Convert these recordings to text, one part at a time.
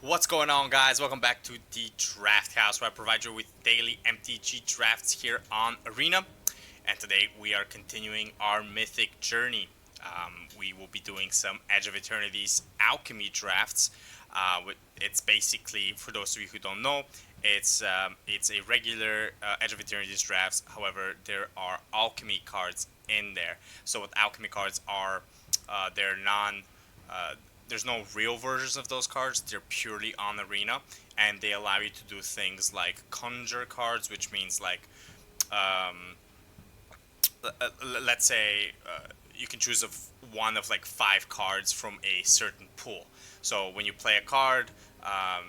What's going on, guys? Welcome back to the Draft House, where I provide you with daily MTG drafts here on Arena. And today we are continuing our mythic journey. We will be doing some Edge of Eternities Alchemy drafts. It's basically, for those of you who don't know, it's a regular Edge of Eternities drafts. However, there are Alchemy cards in there. So what Alchemy cards are, they're non. There's no real versions of those cards. They're purely on Arena, and they allow you to do things like conjure cards, which means like, um, let's say you can choose one of like 5 cards from a certain pool. So when you play a card, a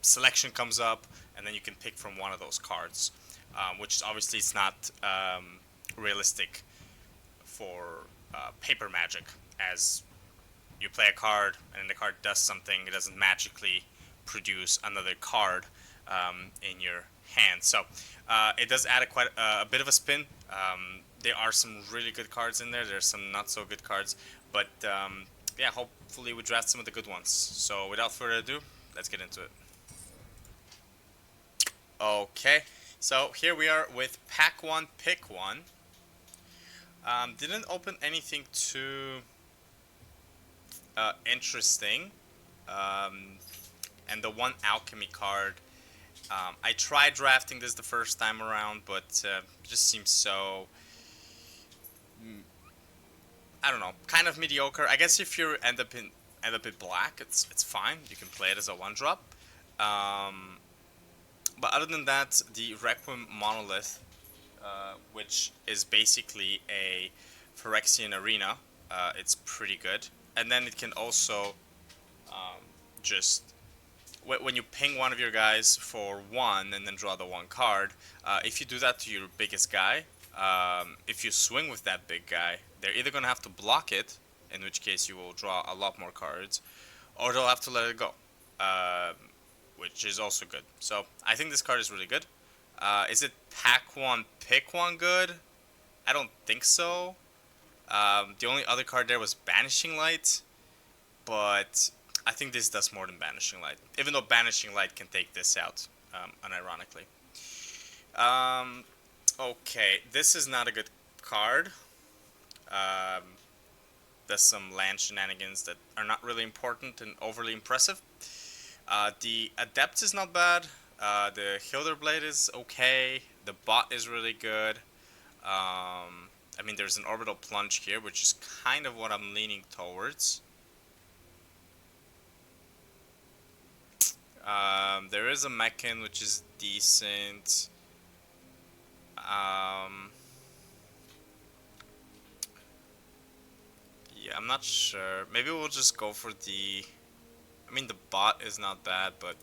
selection comes up, and then you can pick from one of those cards, which obviously is not realistic for paper magic, as you play a card and then the card does something, it doesn't magically produce another card in your hand. So it does add a bit of a spin. There are some really good cards in there. There's some not so good cards, but yeah, hopefully we draft some of the good ones. So without further ado, let's get into it. Okay, so here we are with pack 1, pick 1. Didn't open anything too interesting. And the one Alchemy card, I tried drafting this the first time around, but it just seems so, I don't know, kind of mediocre. I guess if you end up in black, it's fine. You can play it as a 1-drop. But other than that, the Requiem Monolith, which is basically a Phyrexian Arena, it's pretty good. And then it can also just, when you ping one of your guys for 1 and then draw the 1 card, if you do that to your biggest guy, if you swing with that big guy, they're either going to have to block it, in which case you will draw a lot more cards, or they'll have to let it go, which is also good. So I think this card is really good. Is it pack 1, pick 1 good? I don't think so. The only other card there was Banishing Light, but I think this does more than Banishing Light, even though Banishing Light can take this out, unironically. Okay, this is not a good card. There's some land shenanigans that are not really important and overly impressive. The Adept is not bad. The Hilder Blade is okay. The bot is really good. I mean, there's an Orbital Plunge here, which is kind of what I'm leaning towards. There is a Mechan, which is decent. Yeah, I'm not sure. Maybe we'll just go for the... I mean, the bot is not bad, but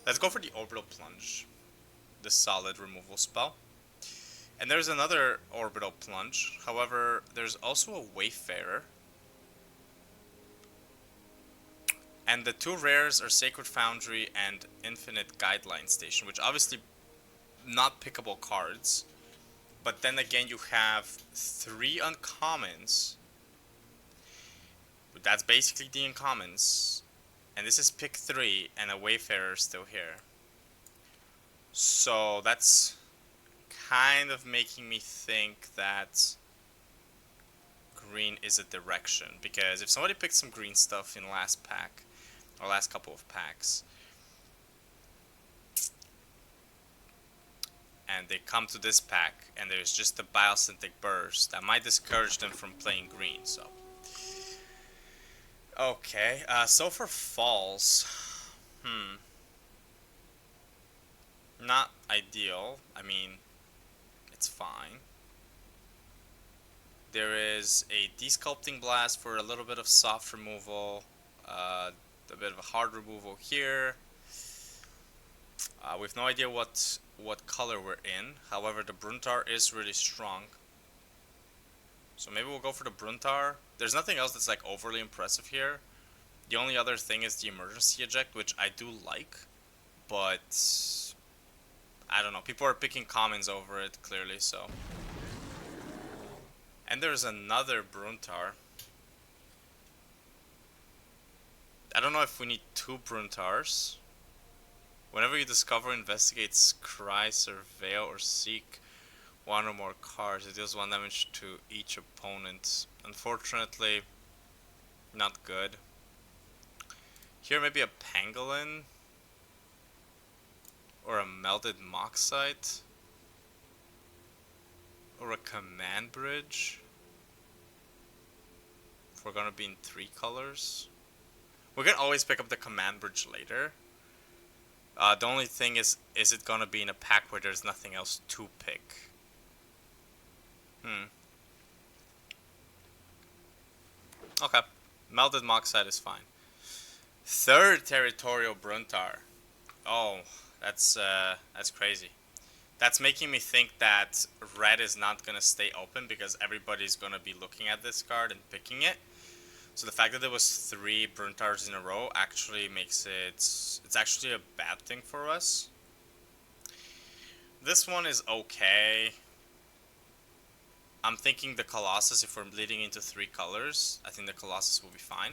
let's go for the Orbital Plunge. The solid removal spell. And there's another Orbital Plunge. However, there's also a Wayfarer. And the 2 rares are Sacred Foundry and Infinite Guideline Station, which obviously not pickable cards. But then again, you have 3 uncommons. That's basically the uncommons. And this is pick 3, and a Wayfarer still here. So that's kind of making me think that green is a direction, because if somebody picked some green stuff in last pack, or last couple of packs, and they come to this pack and there's just a Biosynthetic Burst, that might discourage them from playing green. So okay, so for falls, not ideal. I mean, it's fine. There is a Desculpting Blast for a little bit of soft removal, a bit of a hard removal here. We have no idea what color we're in. However, the Bruntar is really strong. So maybe we'll go for the Bruntar. There's nothing else that's like overly impressive here. The only other thing is the Emergency Eject, which I do like, but I don't know. People are picking commons over it, clearly, so. And there's another Bruntar. don't know if we need 2 Bruntars. Whenever you discover, investigate, scry, surveil, or seek 1 or more cards, it deals 1 damage to each opponent. Unfortunately, not good. Here maybe a Pangolin or a Melted Moxite or a Command Bridge. If we're gonna be in 3 colors. We can always pick up the Command Bridge later. The only thing is it gonna be in a pack where there's nothing else to pick? Okay. Melted Moxite is fine. 3rd Territorial Bruntar. Oh, that's crazy. That's making me think that red is not gonna stay open because everybody's gonna be looking at this card and picking it. So the fact that there was 3 Bruntars in a row actually makes it... It's actually a bad thing for us. This one is okay. I'm thinking the Colossus, if we're bleeding into 3 colors, I think the Colossus will be fine.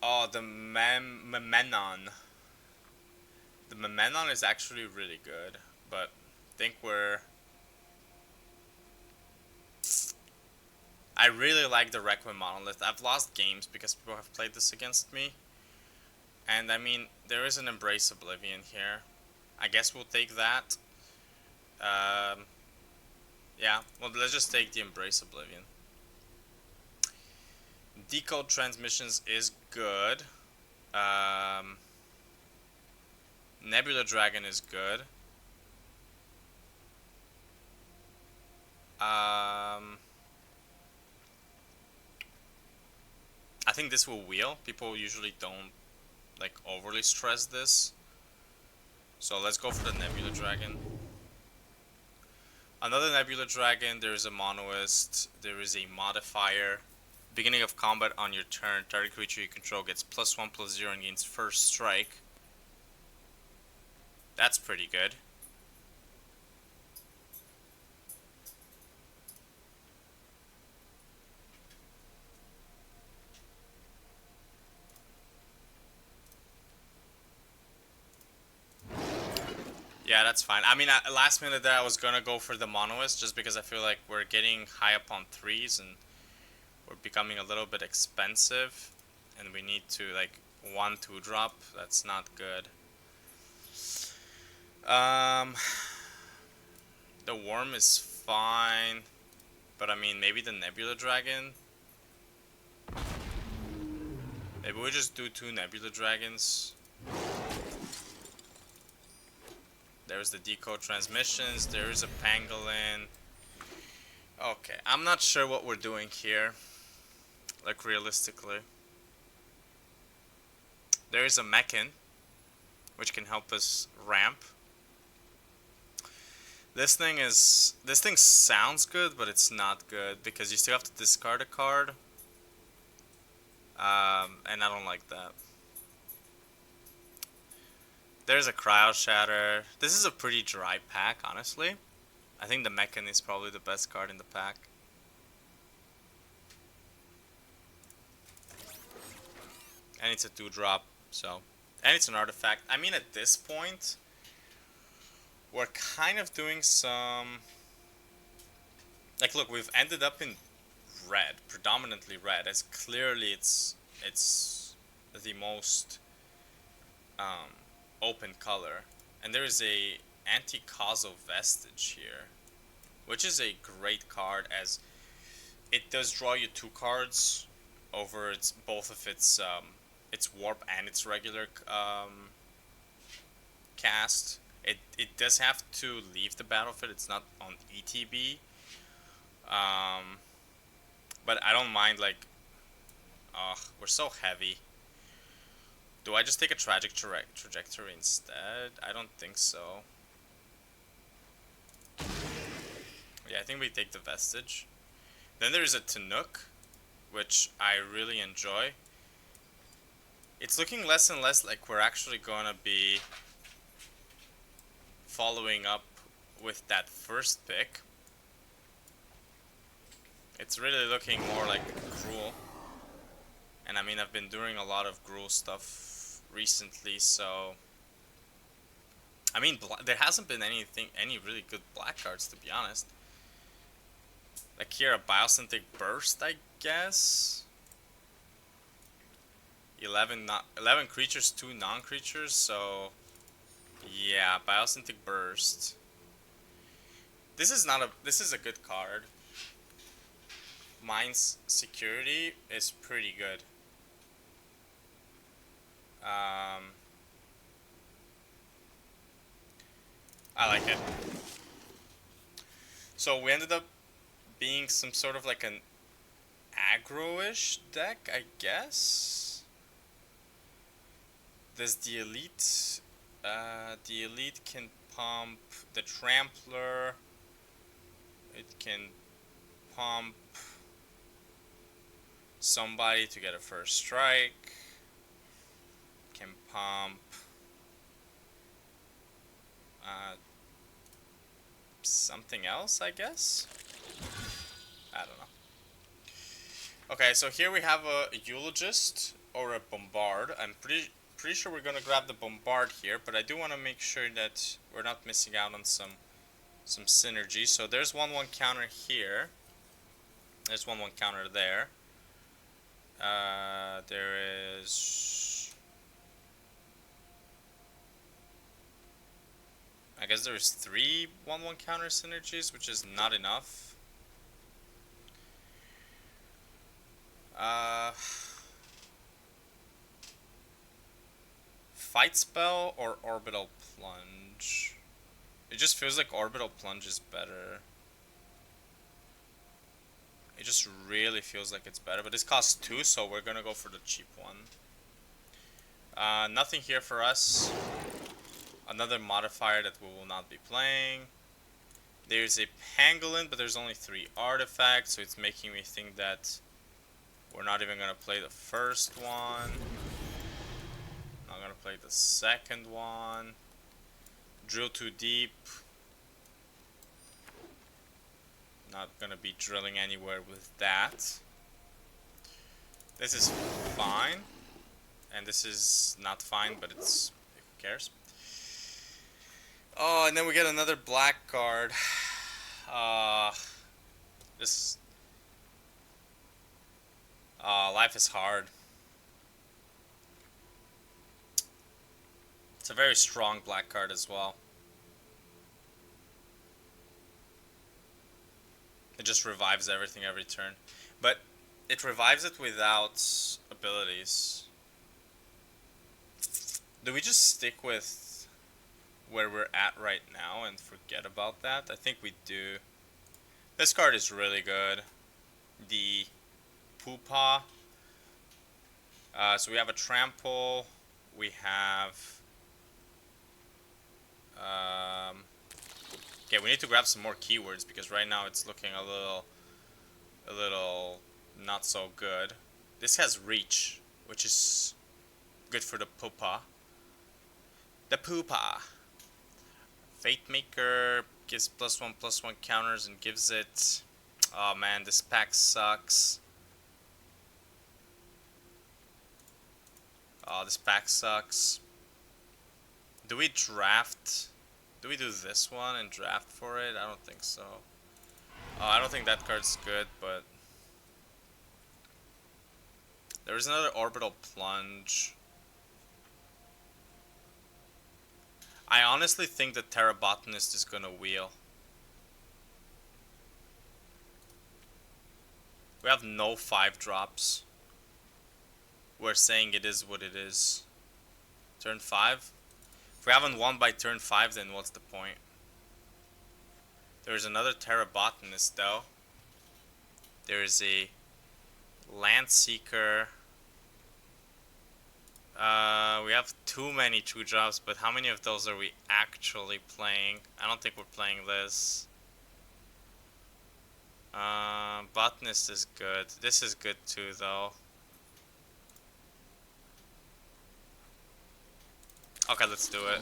Oh, the Memenon. The Memenon is actually really good, but I think we're... I really like the Requiem Monolith. I've lost games because people have played this against me. And I mean, there is an Embrace Oblivion here. I guess we'll take that. Yeah, well, let's just take the Embrace Oblivion. Decode Transmissions is good. Nebula Dragon is good. I think this will wheel. People usually don't like overly stress this. So let's go for the Nebula Dragon. Another Nebula Dragon, there is a Monoist, there is a modifier. Beginning of combat on your turn, target creature you control gets +1/+0 and gains first strike. That's pretty good. Yeah, that's fine. I mean, at last minute there I was gonna go for the Monoist just because I feel like we're getting high up on 3s and we're becoming a little bit expensive and we need to like 1/2 drop. That's not good. The Worm is fine, but I mean maybe the Nebula Dragon. Maybe we just do 2 Nebula Dragons. There's the Decode Transmissions, there is a Pangolin. Okay, I'm not sure what we're doing here, like realistically. There is a Mechan, which can help us ramp. This thing sounds good, but it's not good, because you still have to discard a card. And I don't like that. There's a Cryo Shatter. This is a pretty dry pack, honestly. I think the Mechan is probably the best card in the pack. And it's a 2-drop, so... And it's an artifact. I mean, at this point, we're kind of doing some... Like, look, we've ended up in red, predominantly red, as clearly it's the most open color. And there is a Anti-Causal Vestige here, which is a great card, as it does draw you 2 cards over both of its warp and its regular cast. It does have to leave the battlefield. It's not on ETB. But I don't mind, like... we're so heavy. Do I just take a Tragic Trajectory instead? I don't think so. Yeah, I think we take the Vestige. Then there's a Tanook, which I really enjoy. It's looking less and less like we're actually gonna be following up with that first pick. It's really looking more like Gruul. And I mean, I've been doing a lot of Gruul stuff recently, so... I mean, there hasn't been any really good black cards, to be honest. Like here, a Biosynthetic Burst, I guess? 11 creatures, 2 non-creatures, so... Yeah, Biosynthetic Burst. This is a good card. Mine's Security is pretty good. I like it. So we ended up being some sort of like an aggro-ish deck, I guess. There's the Elite. The Elite can pump the Trampler. It can pump somebody to get a first strike. Can pump something else, I guess? I don't know. Okay, so here we have a Eulogist or a Bombard. I'm pretty sure we're gonna grab the Bombard here, but I do want to make sure that we're not missing out on some synergy. So there's 1/1 counter here. There's 1/1 counter there. There is... I guess there's 3 1/1 counter synergies, which is not enough. Fight Spell or Orbital Plunge? It just feels like Orbital Plunge is better. It just really feels like it's better, but this costs 2, so we're gonna go for the cheap one. Nothing here for us. Another modifier that we will not be playing. There's a Pangolin, but there's only 3 artifacts, so it's making me think that we're not even gonna play the first one. Not gonna play the second one. Drill too deep. Not gonna be drilling anywhere with that. This is fine. And this is not fine, but it's... who cares? Oh, and then we get another black card. This... life is hard. It's a very strong black card as well. It just revives everything every turn. But it revives it without abilities. Do we just stick with where we're at right now and forget about that? I think we do. This card is really good. The Pupa. So we have a Trample. We have... okay, we need to grab some more keywords because right now it's looking a little not so good. This has Reach, which is good for the Pupa. The Pupa. Fate Maker gives +1/+1 counters and gives it... oh man, this pack sucks. Oh, this pack sucks. Do we draft? Do we do this one and draft for it? I don't think so. Oh, I don't think that card's good, but... there is another Orbital Plunge. I honestly think that Terrabotanist is gonna wheel. We have no 5-drops. We're saying it is what it is. Turn 5? If we haven't won by turn 5, then what's the point? There's another Terrabotanist though. There's a Landseeker. We have too many 2-drops, but how many of those are we actually playing? I don't think we're playing this. Botanist is good. This is good too though. Okay, let's do it.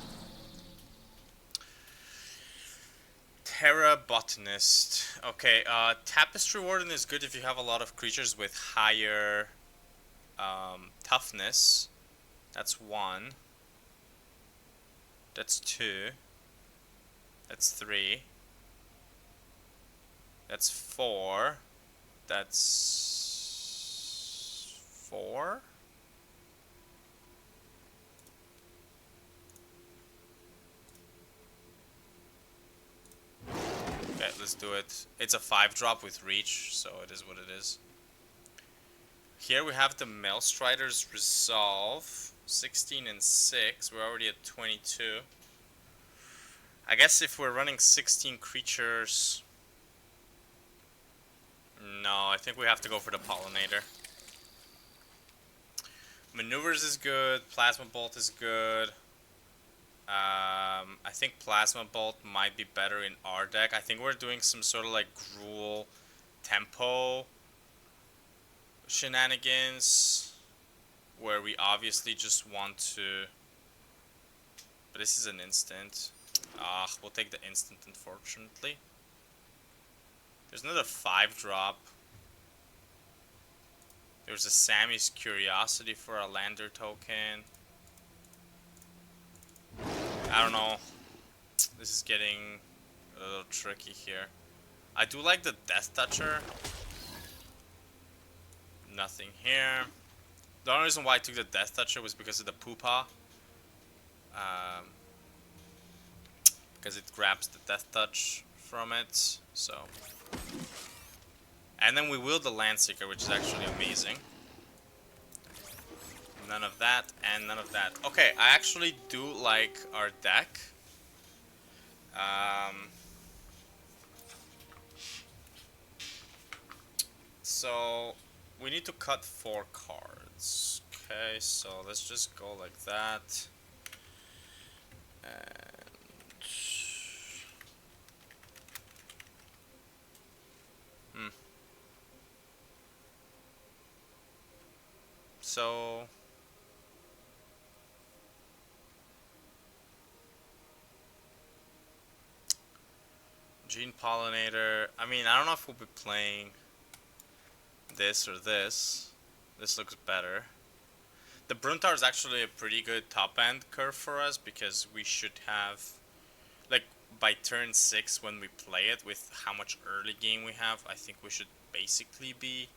Hera Botanist. Okay, Tapestry Warden is good if you have a lot of creatures with higher toughness. That's 1. That's 2. That's 3. That's 4. That's 4. Okay, let's do it. It's a 5-drop with reach, so it is what it is. Here we have the Maelstrider's Resolve. 16 and 6. We're already at 22. I guess if we're running 16 creatures... No, I think we have to go for the Pollinator. Maneuvers is good. Plasma Bolt is good. I think Plasma Bolt might be better in our deck. I think we're doing some sort of like Gruul tempo shenanigans where we obviously just want to... But this is an instant. We'll take the instant, unfortunately. There's another 5-drop. There's a Sammy's Curiosity for a Lander token. I don't know. This is getting a little tricky here. I do like the Death Toucher. Nothing here. The only reason why I took the Death Toucher was because of the Pupa. Because it grabs the Death Touch from it. So. And then we wield the Landseeker, which is actually amazing. None of that, and none of that. Okay, I actually do like our deck. So, we need to cut 4 cards. Okay, so let's just go like that. And... So... Gene Pollinator. I mean, I don't know if we'll be playing this or this. This looks better. The Bruntar is actually a pretty good top-end curve for us because we should have... Like, by turn 6 when we play it, with how much early game we have, I think we should basically be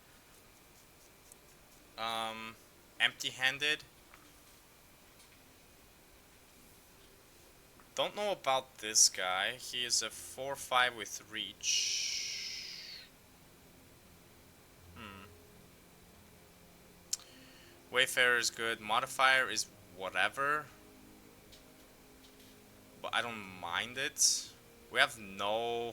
empty-handed. Don't know about this guy. He is a 4/5 with reach. Wayfarer is good. Modifier is whatever. But I don't mind it. We have no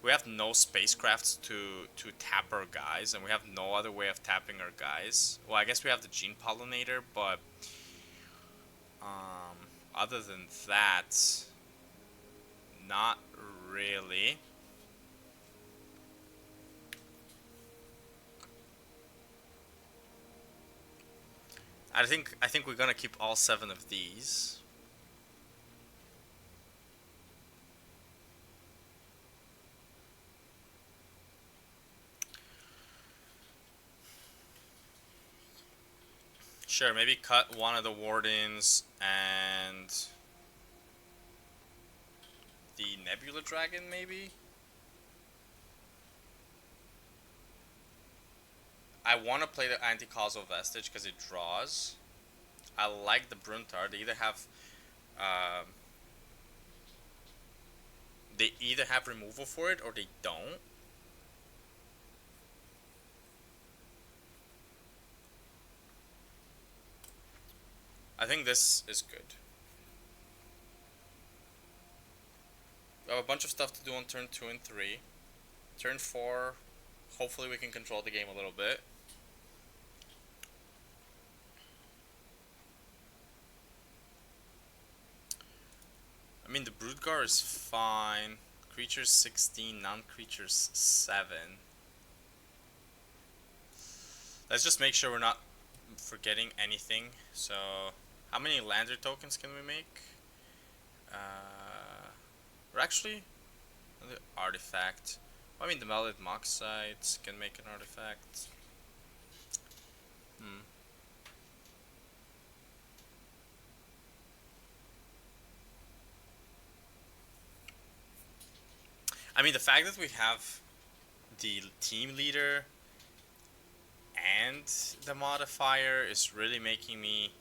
spacecrafts to tap our guys, and we have no other way of tapping our guys. Well, I guess we have the Gene Pollinator, but other than that, not really. I think we're gonna keep all 7 of these. Sure, maybe cut one of the Wardens and the Nebula Dragon, maybe? I want to play the Anti-Causal Vestige because it draws. I like the Bruntar. They either have removal for it or they don't. I think this is good. We have a bunch of stuff to do on turn 2 and 3. Turn 4, hopefully we can control the game a little bit. I mean, the Broodgar is fine. Creatures 16, non-creatures 7. Let's just make sure we're not forgetting anything. So, how many Lander tokens can we make? We're actually... Another artifact. I mean, the Melted Moxites can make an artifact. I mean, the fact that we have the team leader and the modifier is really making me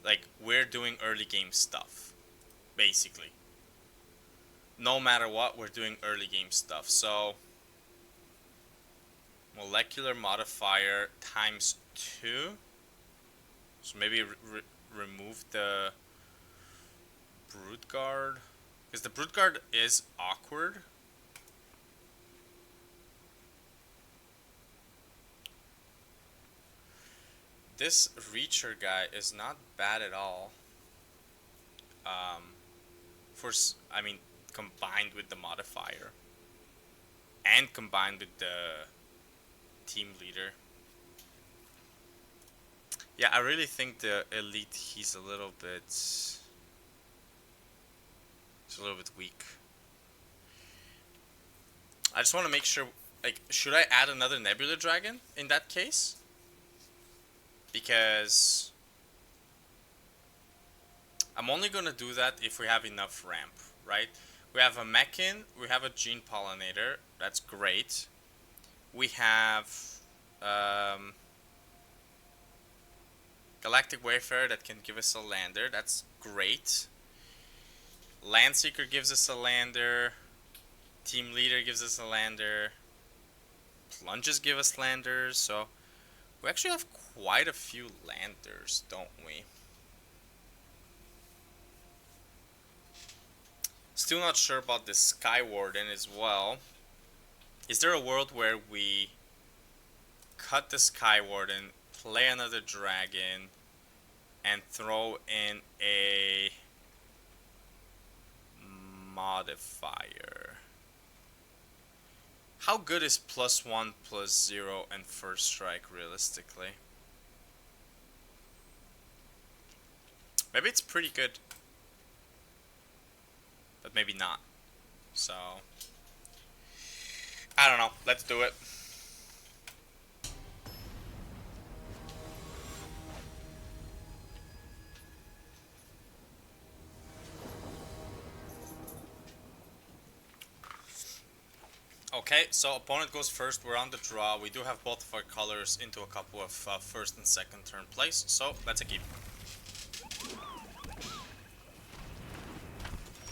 like, we're doing early game stuff, basically. No matter what, we're doing early game stuff. So molecular modifier times 2. So maybe remove the Brood Guard, because the Brood Guard is awkward. This Reacher guy is not bad at all. I mean, combined with the modifier and combined with the team leader. Yeah, I really think the elite, he's a little bit weak. I just want to make sure, like, should I add another Nebula Dragon in that case? Because I'm only going to do that if we have enough ramp, right? We have a Mechin, we have a Gene Pollinator, that's great. We have Galactic Wayfarer that can give us a lander, that's great. Landseeker gives us a lander, Team Leader gives us a lander, Plunges give us landers, so we actually have quite a few landers, don't we? Still not sure about the Sky Warden as well. Is there a world where we cut the Sky Warden, play another dragon, and throw in a modifier? How good is +1, +0, and first strike realistically? Maybe it's pretty good, but maybe not. So, I don't know. Let's do it. Okay, so opponent goes first, we're on the draw. We do have both of our colors into a couple of first and second turn plays, so that's a keep.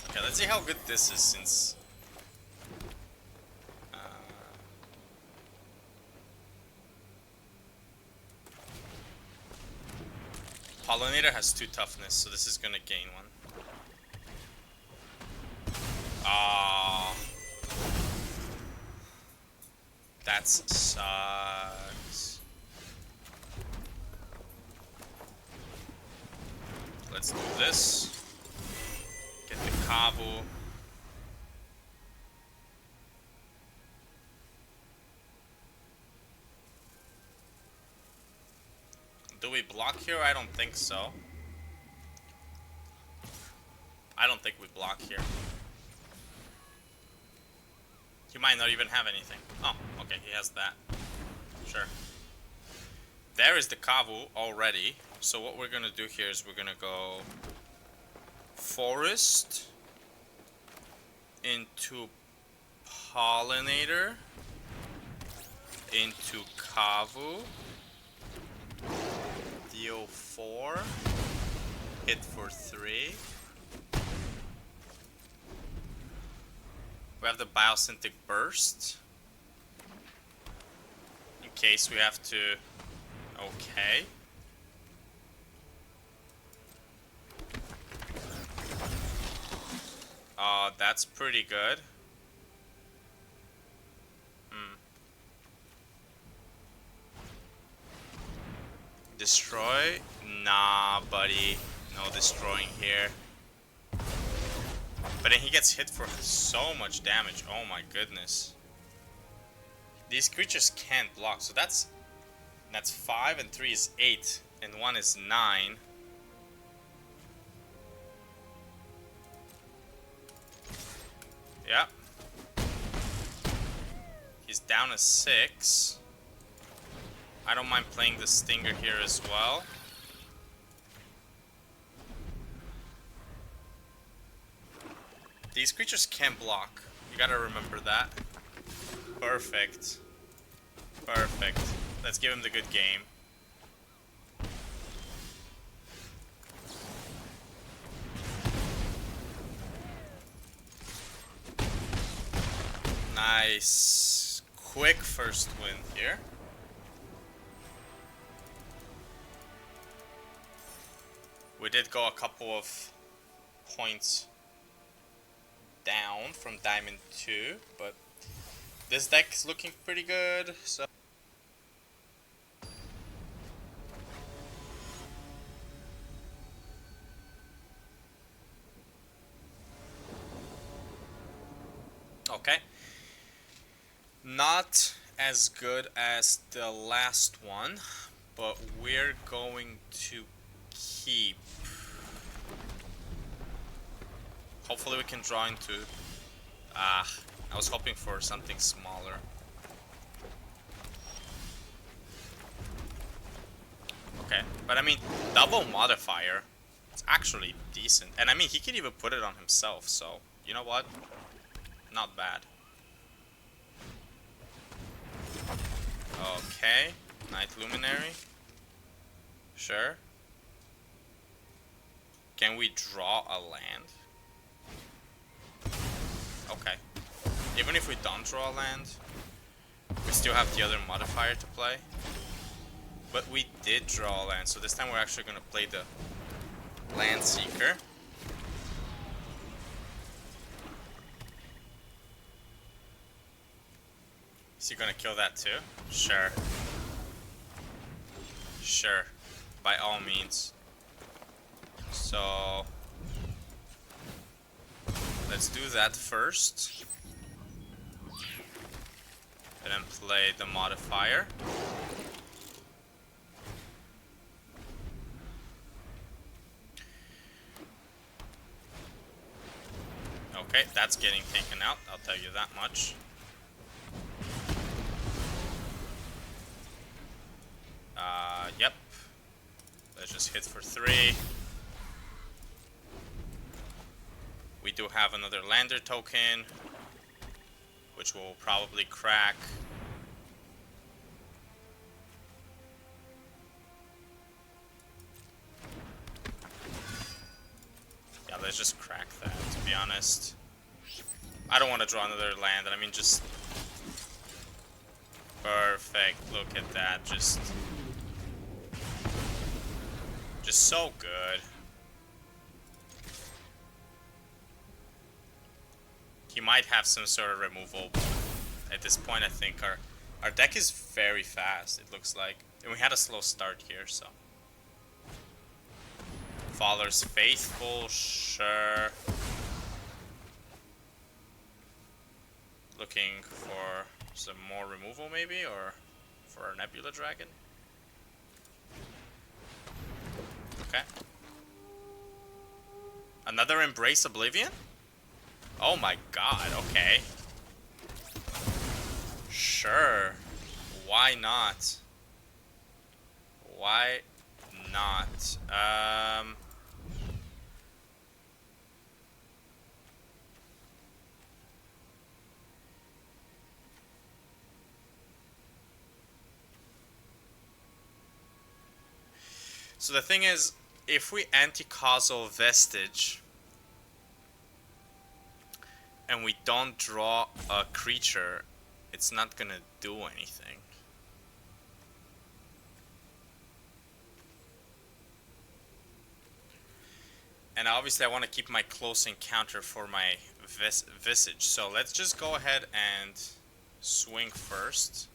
Okay, let's see how good this is since... Pollinator has 2 toughness, so this is gonna gain 1. That sucks. Let's do this. Get the Kavu. Do we block here? I don't think so. I don't think we block here. He might not even have anything. Oh, okay, he has that. Sure. There is the Kavu already. So what we're gonna do here is we're gonna go Forest into Pollinator into Kavu. Deal 4. Hit for 3. We have the Biosynthetic Burst. In case we have to... Okay. That's pretty good. Destroy? Nah, buddy. No destroying here. But then he gets hit for so much damage. Oh my goodness. These creatures can't block. So that's 5 and 3 is 8 and 1 is 9. Yeah. He's down a 6. I don't mind playing the Stinger here as well. These creatures can't block. You gotta remember that. Perfect. Perfect. Let's give him the good game. Nice. Quick first win here. We did go a couple of points down from Diamond 2, but this deck is looking pretty good, so... Okay. Not as good as the last one, but we're going to keep. Hopefully we can draw into... I was hoping for something smaller. Okay, but I mean, double modifier, it's actually decent. And I mean, he could even put it on himself, so, you know what? Not bad. Okay, Night Luminary. Sure. Can we draw a land? Okay. Even if we don't draw a land, we still have the other modifier to play. But we did draw a land, so this time we're actually going to play the Land Seeker. Is he gonna kill that too? Sure. Sure. By all means. So... let's do that first. And then play the modifier. Okay, that's getting taken out, I'll tell you that much. Yep. Let's just hit for 3. We do have another lander token, which will probably crack. Yeah, let's just crack that, to be honest. I don't want to draw another land, I mean, just... perfect, look at that, just so good. He might have some sort of removal. At this point, I think our deck is very fast, it looks like. And we had a slow start here, so. Father's Faithful, sure. Looking for some more removal, maybe, or for a Nebula Dragon. Okay. Another Embrace Oblivion? Oh my god, okay. Sure. Why not? Why not? So the thing is, if we anti-causal Vestige and we don't draw a creature, it's not gonna do anything. And obviously I want to keep my close encounter for my Visage. So let's just go ahead and swing first.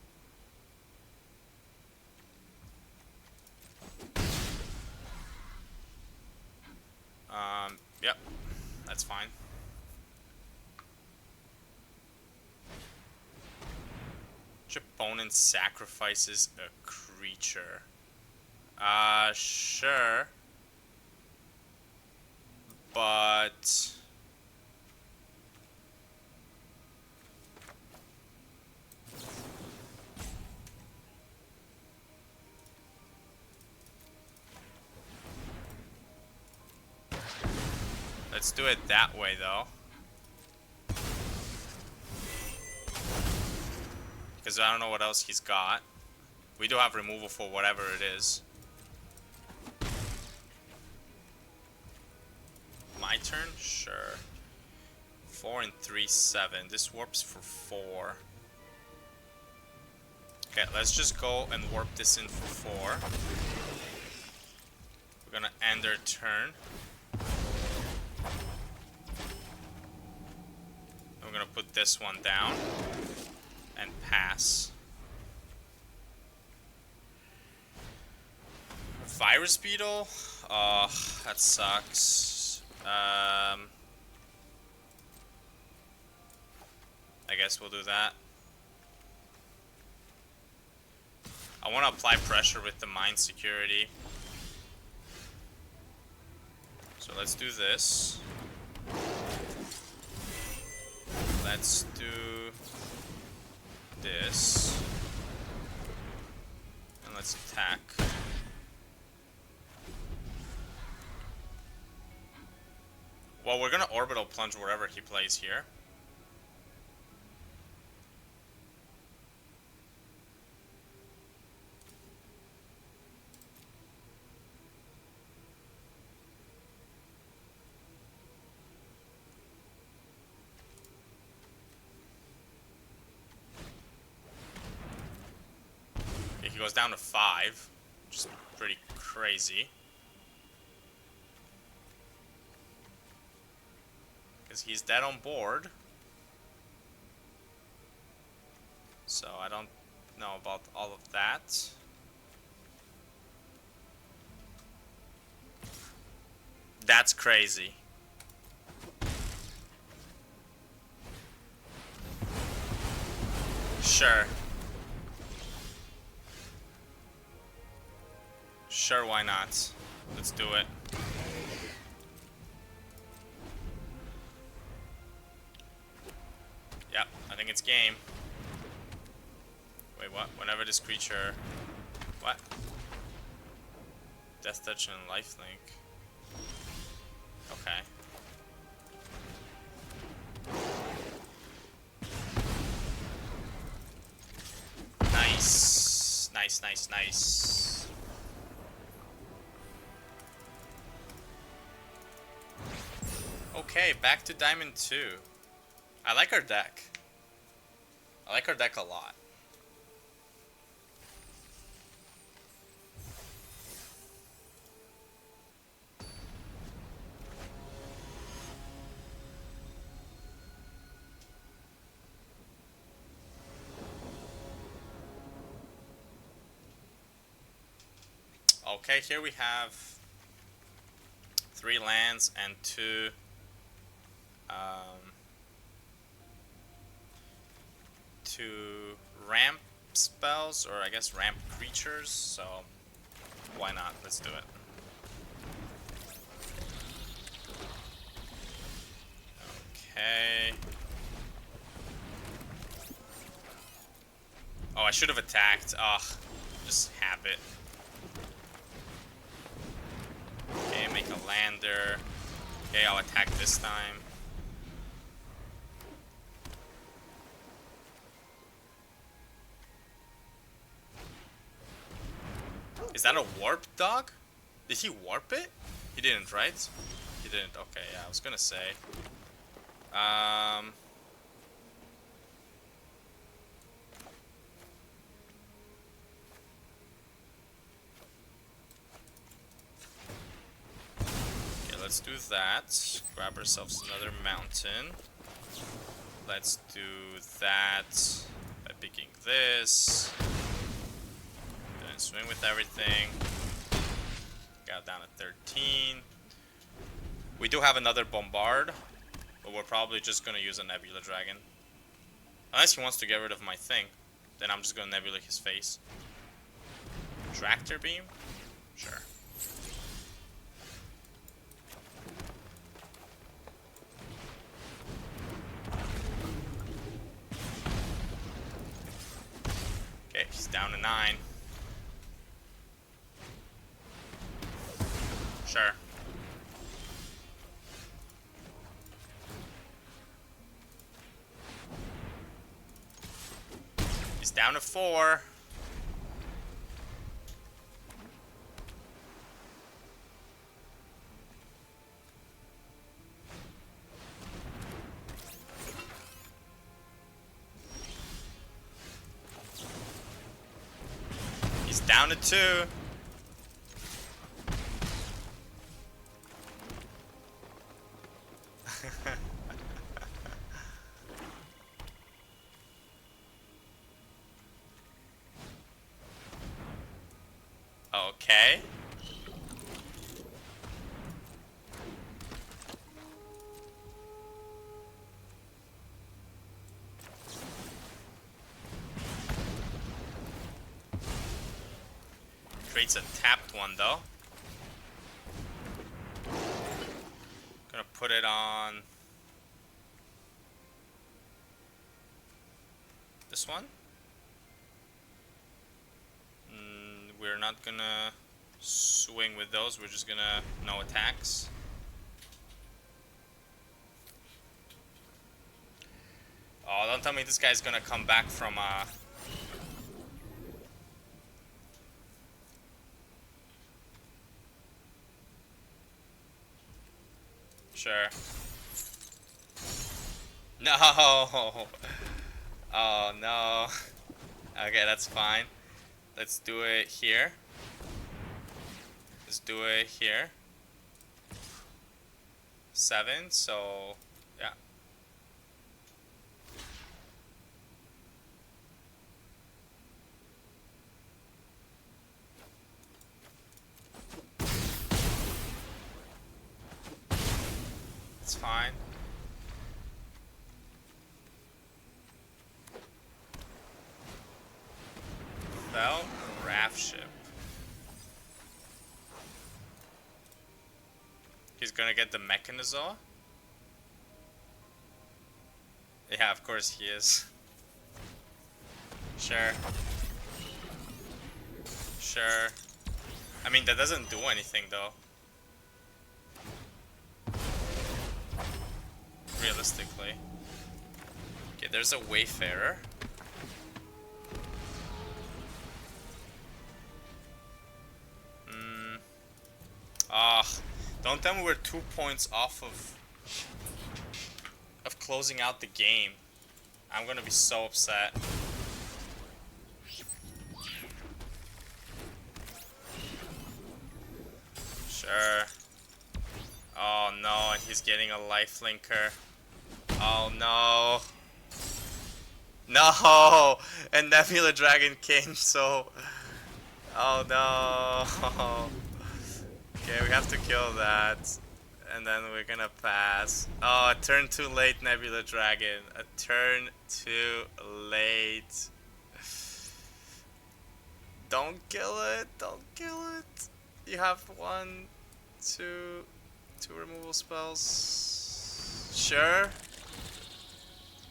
Yep, that's fine. Which opponent sacrifices a creature? Sure. But... Let's do it that way, though. Because I don't know what else he's got. We do have removal for whatever it is. My turn? Sure. 4 and 3, 7. This warps for 4. Okay, let's just go and warp this in for 4. We're gonna end their turn. I'm gonna put this one down and pass. Virus Beetle? Oh, that sucks. I guess we'll do that. I want to apply pressure with the mine security. So let's do this. Let's do this. And let's attack. Well, we're gonna orbital plunge wherever he plays here. Okay, he goes down to 5, which is pretty crazy. He's dead on board, so I don't know about all of that. That's crazy. Sure. Sure, why not? Let's do it. Yep, I think it's game. Wait, what? Whenever this creature... What? Death Touch and Lifelink. Okay. Nice. Nice, nice, nice. Okay, back to Diamond 2. I like our deck. I like our deck a lot. Okay, here we have 3 lands and 2 2 ramp spells, or I guess ramp creatures, so why not? Let's do it. Okay. Oh, I should have attacked. Ugh, just habit. Okay, make a lander. Okay, I'll attack this time. Is that a warp dog? Did he warp it? He didn't, right? He didn't. Okay, yeah, I was gonna say. Okay, let's do that. Grab ourselves another mountain. Let's do that by picking this. Then swing with everything. Got down to 13. We do have another Bombard, but we're probably just gonna use a Nebula Dragon. Unless he wants to get rid of my thing, then I'm just gonna Nebula his face. Tractor Beam? Sure. Okay, he's down to 9. Sure. down to 4. He's down to 2. Okay. Creates a tapped one though. Gonna put it on this one. We're not gonna swing with those, we're just gonna no attacks. Oh, don't tell me this guy's gonna come back from Sure. No! Oh no. Okay, that's fine. Let's do it here. Let's do it here. 7, so yeah. It's fine. Fell raft ship. He's gonna get the Mechanizaur? Yeah, of course he is. Sure. Sure. I mean, that doesn't do anything though. Realistically. Okay, there's a Wayfarer. Don't tell me we're 2 points off of closing out the game. I'm gonna be so upset. Sure. Oh no, and he's getting a life linker. Oh no. No! And Nebula Dragon came, so... Oh no. Okay, we have to kill that. And then we're gonna pass. Oh, a turn too late, Nebula Dragon. A turn too late. Don't kill it. Don't kill it. You have 1, 2 removal spells. Sure.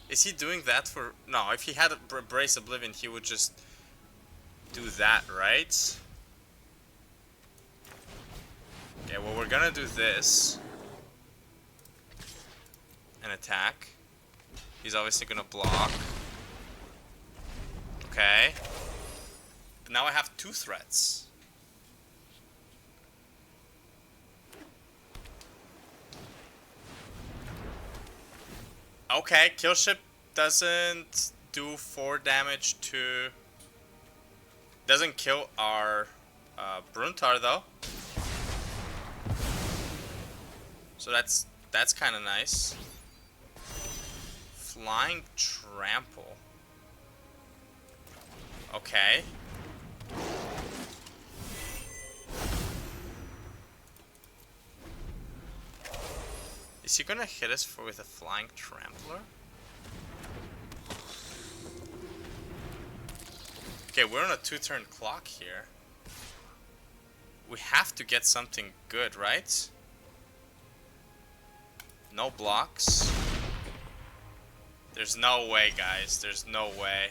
Is he doing that for... No, if he had a Brace Oblivion, he would just do that, right? Okay, well, we're gonna do this. And attack. He's obviously gonna block. Okay. But now I have 2 threats. Okay, Killship doesn't do 4 damage to... Doesn't kill our Bruntar though. So that's kind of nice. Flying Trample. Okay. Is he gonna hit us with a Flying Trampler? Okay, we're on a 2-turn clock here. We have to get something good, right? No blocks. There's no way, guys. There's no way.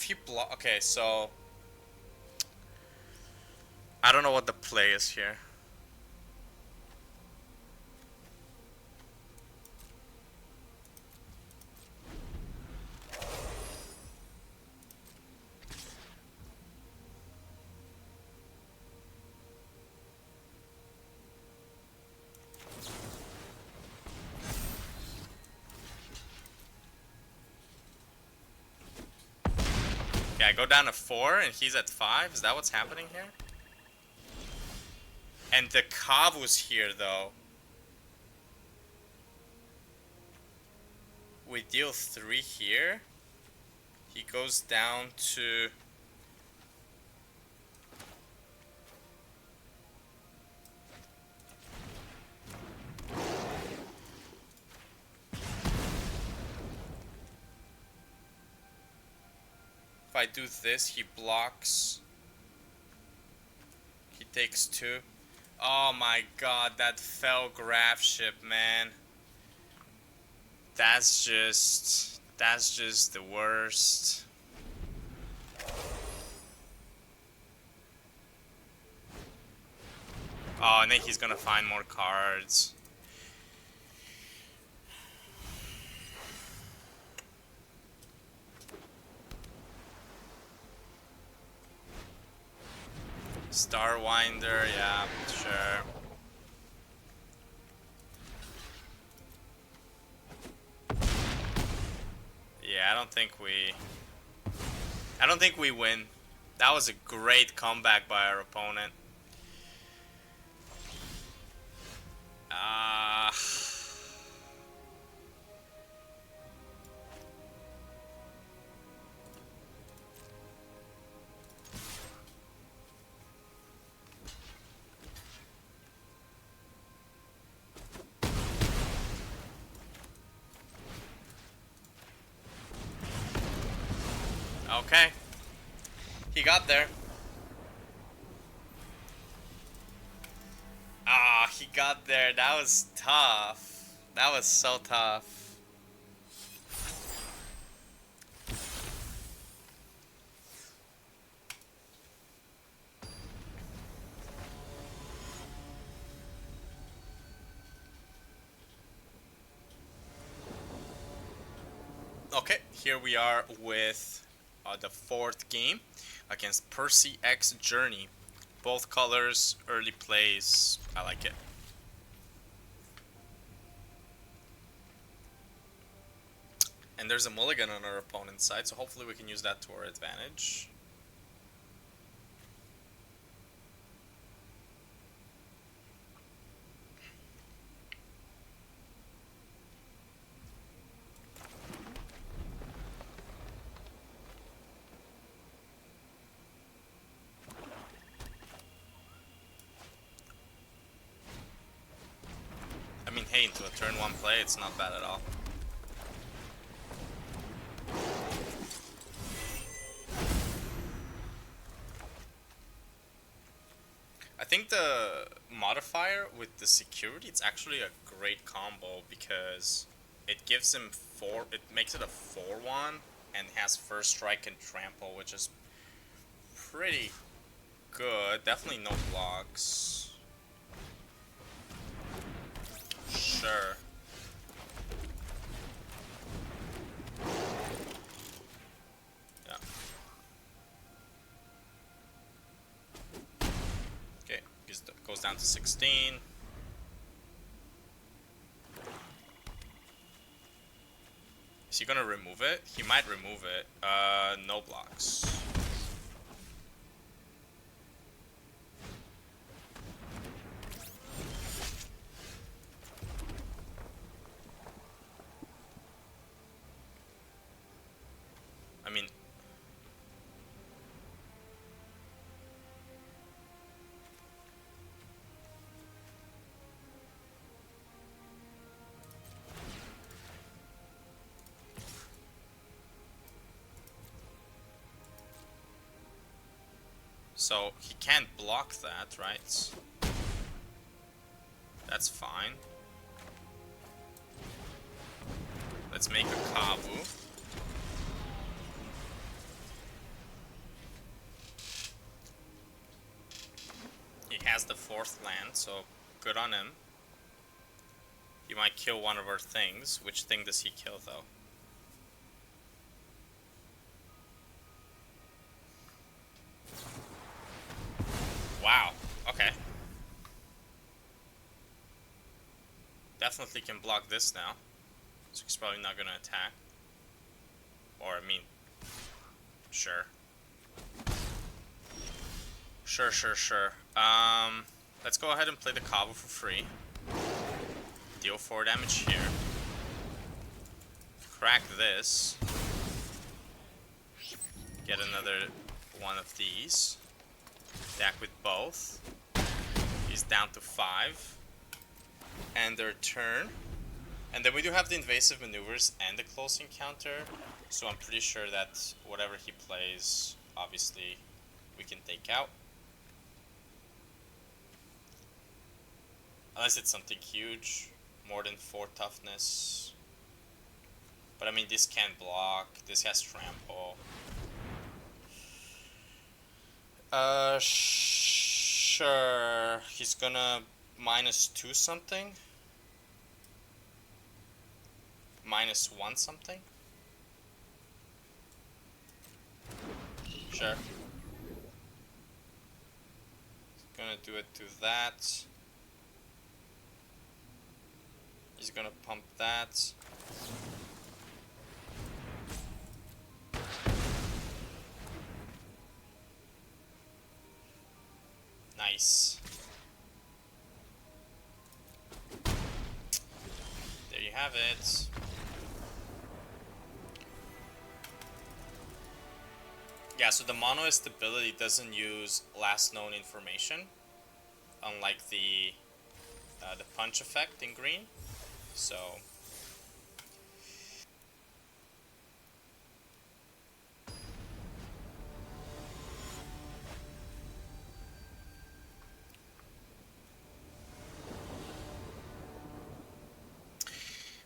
if you block... Okay, so... I don't know what the play is here. Yeah, I go down to 4 and he's at 5. Is that what's happening here? And the Kavu's here though. We deal 3 here. He goes down to... If I do this, he blocks. He takes 2. Oh my god, that fell graph ship, man. That's just the worst. Oh, and then he's gonna find more cards. Starwinder, yeah, sure. Yeah, I don't think we win. That was a great comeback by our opponent. Okay. He got there. Ah, he got there. That was tough. That was so tough. Okay, here we are with the 4th game against Percy X Journey. Both colors, early plays. I like it. And there's a mulligan on our opponent's side, so hopefully we can use that to our advantage. I mean, hey, into a turn 1 play, it's not bad at all. I think the modifier with the security, it's actually a great combo because it gives him 4, it makes it a 4/1 and has first strike and trample, which is pretty good. Definitely no blocks. Sure. Yeah. Okay, goes down to 16. Is he gonna remove it? He might remove it. No blocks. I mean... So, he can't block that, right? That's fine. Let's make a Kavu. has the 4th land, so good on him. He might kill one of our things. Which thing does he kill, though? Wow, okay. Definitely can block this now. So he's probably not gonna attack. Or, I mean... Sure. Sure. Let's go ahead and play the Cabo for free. Deal 4 damage here. Crack this. Get another one of these. Attack with both. He's down to 5. End their turn. And then we do have the invasive maneuvers and the close encounter. So I'm pretty sure that whatever he plays, obviously, we can take out. Unless it's something huge. More than 4 toughness. But I mean, this can't block. This has trample. Sure. He's gonna -2 something. -1 something. Sure. He's gonna do it to that. He's gonna pump that. Nice. There you have it. Yeah, so the monoist ability doesn't use last known information, unlike the punch effect in green. So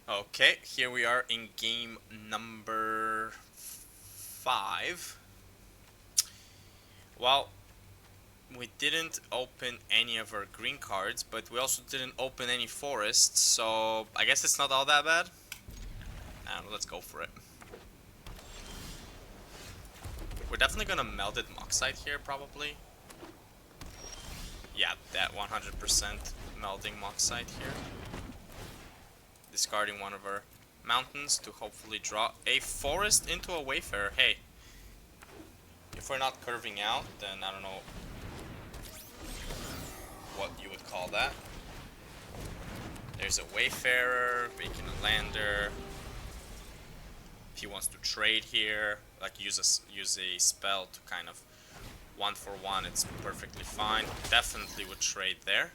okay, here we are in game number 5. Well, we didn't open any of our green cards, but we also didn't open any forests, so I guess it's not all that bad. Let's go for it. We're definitely gonna Melded Moxite here, probably. Yeah, that 100% melding Moxite here. Discarding one of our mountains to hopefully draw a forest into a Wayfarer. Hey, if we're not curving out, then I don't know what you would call that. There's a Wayfarer, making a lander. If he wants to trade here, like use a spell to kind of 1-for-1, it's perfectly fine. Definitely would trade there.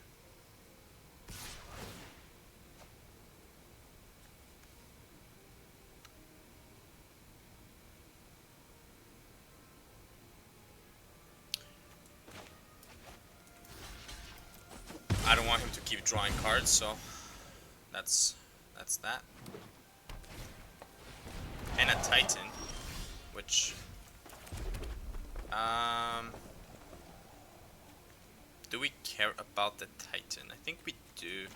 I don't want him to keep drawing cards, so that's that. And a Titan, which do we care about the Titan? I think we do.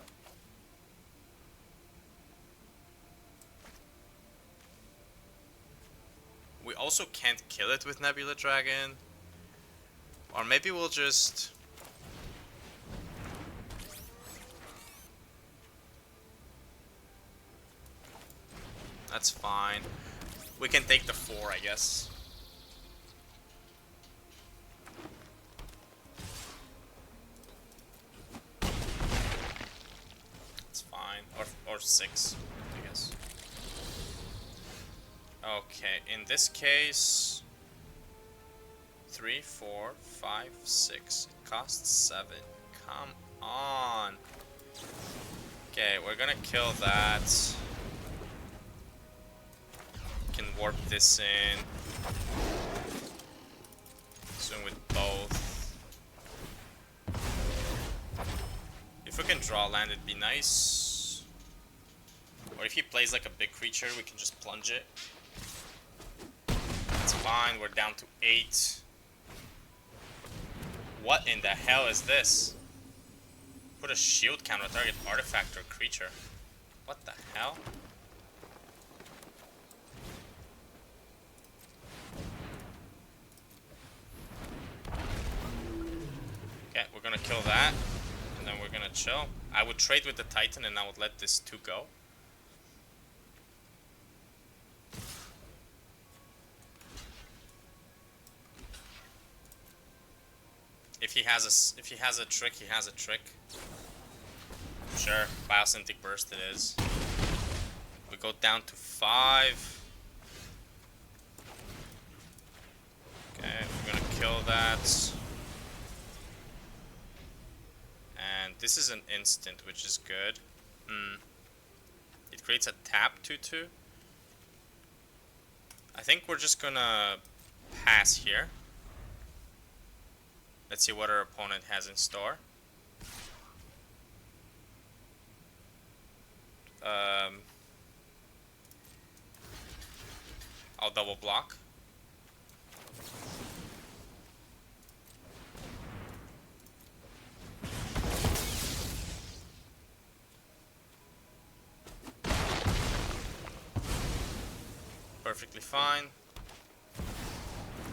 We also can't kill it with Nebula Dragon. Or maybe we'll just... That's fine. We can take the 4, I guess. It's fine. Or 6, I guess. Okay, in this case... 3, 4, 5, 6. It costs 7. Come on. Okay, we're gonna kill that. Can warp this in. Swing with both. If we can draw land, it'd be nice. Or if he plays like a big creature, we can just plunge it. That's fine, we're down to 8. What in the hell is this? put a shield counter on target artifact or creature. What the hell? Okay, we're gonna kill that. And then we're gonna chill. I would trade with the Titan and I would let this 2 go. If he has a trick, he has a trick. Sure, Biosynthetic Burst it is. We go down to 5. Okay, we're gonna kill that. And this is an instant, which is good. It creates a tap 2/2. I think we're just gonna pass here. Let's see what our opponent has in store. I'll double block. Perfectly fine.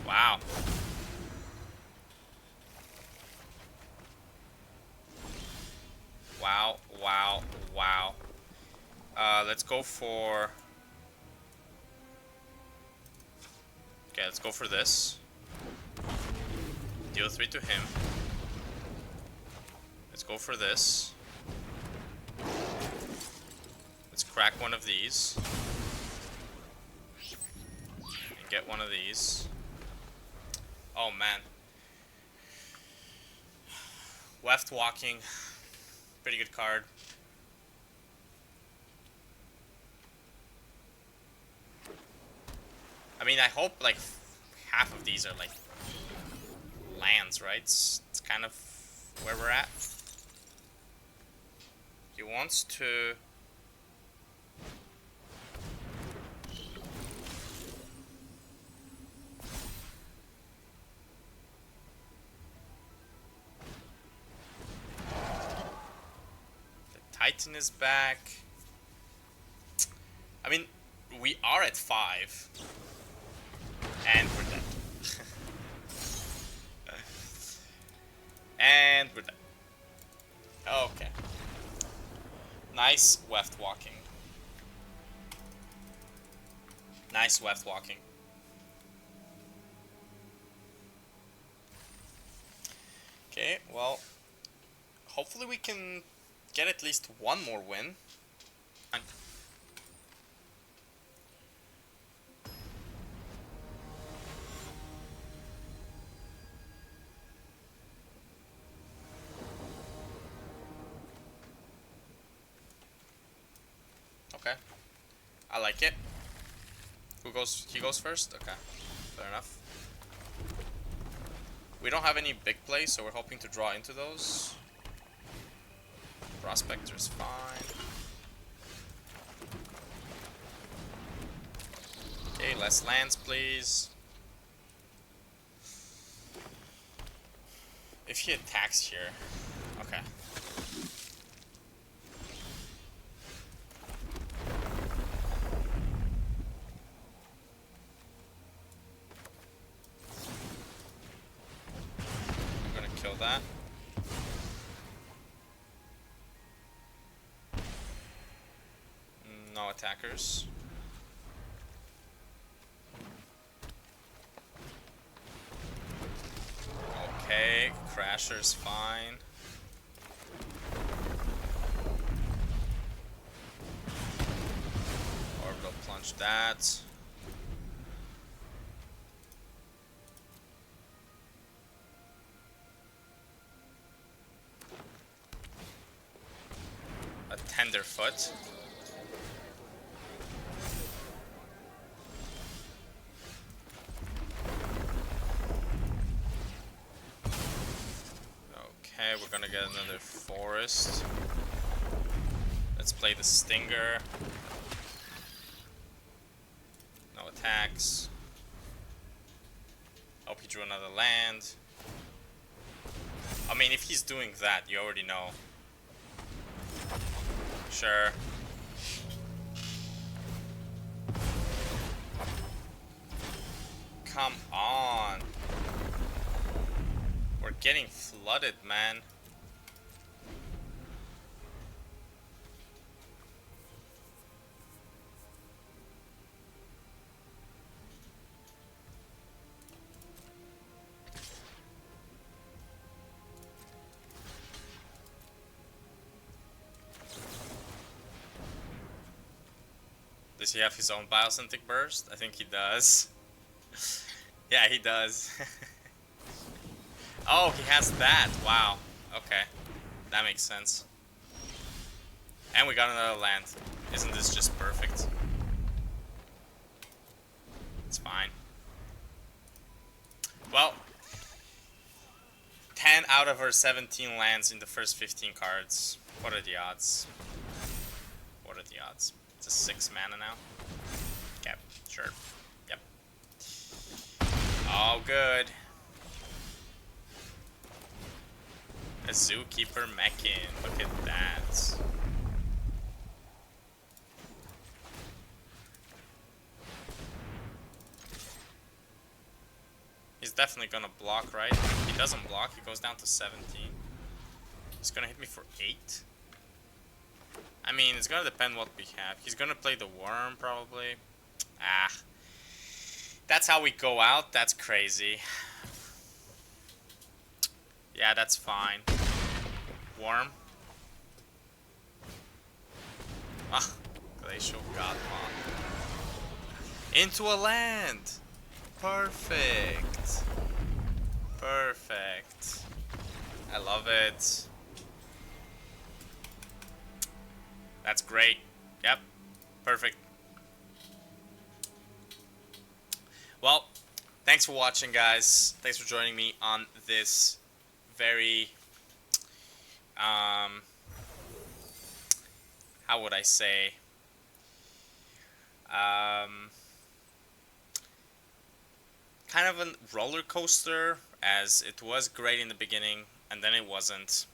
Wow. Wow, wow, wow. Let's go for... Okay, let's go for this. Deal 3 to him. Let's go for this. Let's crack one of these. And get one of these. Oh man. Weft Walking. Pretty good card. I mean, I hope like half of these are like lands, right? It's kind of where we're at. He wants to... Titan is back. I mean, we are at 5. And we're dead. And we're dead. Okay. Nice Weft Walking. Nice Weft Walking. Okay, well, hopefully we can get at least one more win. Okay, I like it. Who goes? He goes first? Okay, fair enough. We don't have any big plays, so we're hoping to draw into those. Prospector's fine. Okay, less lands, please. If he attacks here, okay. I'm gonna kill that. No attackers. Okay, Crasher's fine. Orbital Plunge that. A Tenderfoot. Okay, we're gonna get another Forest. Let's play the Stinger. No attacks. Hope he drew another land. I mean, if he's doing that, you already know Sure. Come on. We're getting flooded, man. Does he have his own biosynthetic burst? I think he does. Yeah, he does. Oh, he has that. Wow. Okay. That makes sense. And we got another land. Isn't this just perfect? It's fine. Well, 10 out of our 17 lands in the first 15 cards. What are the odds? What are the odds? It's a 6 mana now. Okay, sure. Yep. All good. A Zookeeper Mechin. Look at that. He's definitely gonna block, right? If he doesn't block, he goes down to 17. He's gonna hit me for 8. I mean, it's gonna depend what we have. He's gonna play the worm, probably. Ah. That's how we go out? That's crazy. Yeah, that's fine. Worm. Ah. Glacial Godmon. Into a land! Perfect. Perfect. I love it. That's great. Yep. Perfect. Well, thanks for watching, guys. Thanks for joining me on this very, how would I say, kind of a roller coaster, as it was great in the beginning and then it wasn't.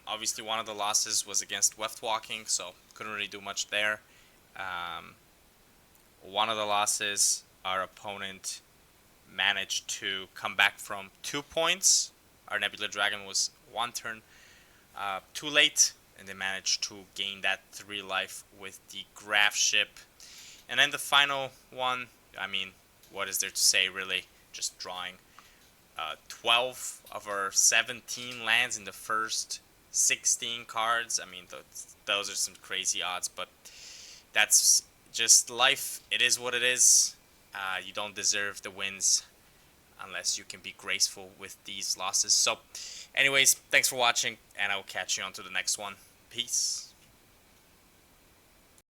Obviously one of the losses was against Weft Walking, so couldn't really do much there. One of the losses, our opponent managed to come back from 2 points. Our Nebula Dragon was 1 turn too late, and they managed to gain that 3 life with the Graph Ship. And then the final one, I mean, what is there to say, really? Just drawing 12 of our 17 lands in the first 16 cards. I mean, those are some crazy odds, but that's just life. It is what it is. You don't deserve the wins unless you can be graceful with these losses. So anyways, thanks for watching, and I will catch you on to the next one. Peace.